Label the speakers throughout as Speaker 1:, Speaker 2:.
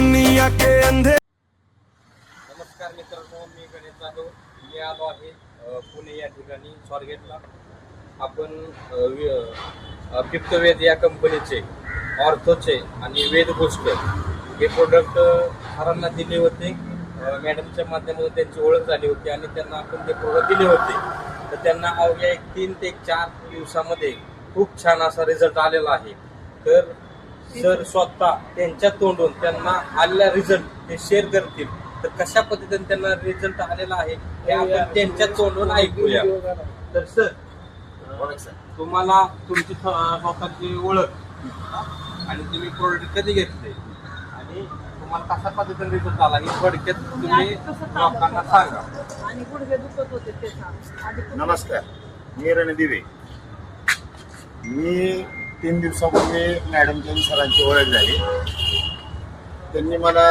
Speaker 1: दुनिया के अंधे।
Speaker 2: नमस्कार मित्रांनो, मी गणेश जाधव. मी आलो आहे पुणे या ठिकाणी स्वारगेटला. आपण फिफ्थ वेद या कंपनीचे ऑर्थोचे आणि वेद बूस्टर हे प्रोडक्ट सरांना दिले होते. मॅडमच्या माध्यमातून त्यांची ओळख झाली होती आणि त्यांना आपण ते प्रोडक्ट दिले होते. तर त्यांना अवघ्या 3 ते 4 दिवसामध्ये खूप छान असा रिझल्ट आलेला आहे. तर सर स्वतः त्यांच्या तोंडून त्यांना आलेला रिझल्ट ते शेअर करतील. तर कशा पद्धतीने त्यांना रिझल्ट आलेला आहे हे आपण त्यांच्या तोंडून ऐकूया. तर सर, तुम्हाला तुमची स्वतःची ओळख आणि तुम्ही प्रोडक्ट कधी घेतले आणि तुम्हाला कशा पद्धतीने रिझल्ट आला हे थोडक्यात तुम्ही लोकांना सांगा.
Speaker 3: आणि गुडघे दुखत होते ते सांग.
Speaker 4: नमस्कार, मी रणदिवे. मी 3 दिवसापूर्वी मॅडमच्या सरांची ओळख झाली. त्यांनी मला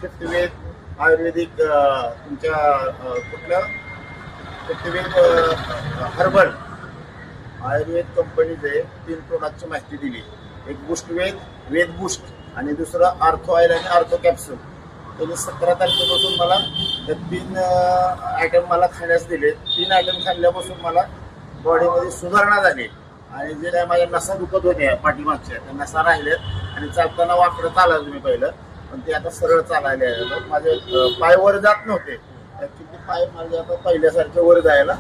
Speaker 4: फिफ्थ वेद आयुर्वेदिक तुमच्या कुठलं फिफ्थ वेद हर्बल आयुर्वेद कंपनीचे 3 प्रोडक्टची माहिती दिली. एक बूस्ट वेद बूस्ट आणि दुसरं आर्थो ऑइल आणि आर्थो कॅप्सूल. त्यांनी 17 तारखेपासून मला 3 आयटम मला खाण्यास दिले. 3 आयटम खाल्ल्यापासून मला बॉडीमध्ये सुधारणा झाली आणि जे काय माझ्या नसा दुखत होत्या पाठीमागच्या त्या नसा राहिल्यात आणि चालताना वाकडं चालायला तुम्ही पहिलं, पण ते आता सरळ चालायला आहे. माझे पाय वर जात नव्हते, ऍक्च्युली पाय माझे आता पहिल्यासारखे वर जायला.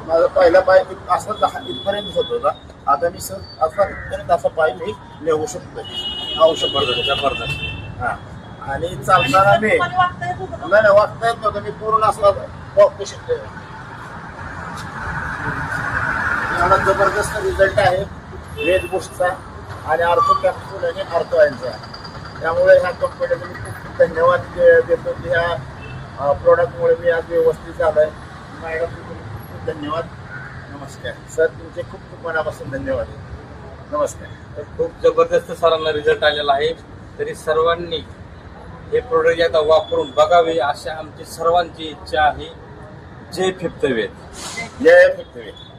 Speaker 4: माझा पहिला पाय असा इथपर्यंत होत होता, आता मी असा पाय मी नेऊ शकतो.
Speaker 2: जबरदस्त.
Speaker 4: हा, आणि चालताना मी नाही वागता येत नव्हतं. मी पूर्ण असं वागू शकतो. एवढा जबरदस्त रिझल्ट आहे वेद बूस्टचा आणि आर्थो कॅप्सूल आणि आर्थो ऑइलचा. त्यामुळे ह्या कंपनीला मी खूप खूप धन्यवाद देतो की ह्या प्रोडक्टमुळे मी आज व्यवस्थित झालो आहे. मॅडम खूप खूप धन्यवाद. नमस्कार सर, तुमचे खूप खूप मनापासून धन्यवाद. नमस्कार.
Speaker 2: तर खूप जबरदस्त सरांना रिझल्ट आलेला आहे. तरी सर्वांनी हे प्रोडक्ट एकदा वापरून बघावे अशा आमची सर्वांची इच्छा आहे. जय फिफ्थ वेद.
Speaker 4: जय फिफ्थ वेद.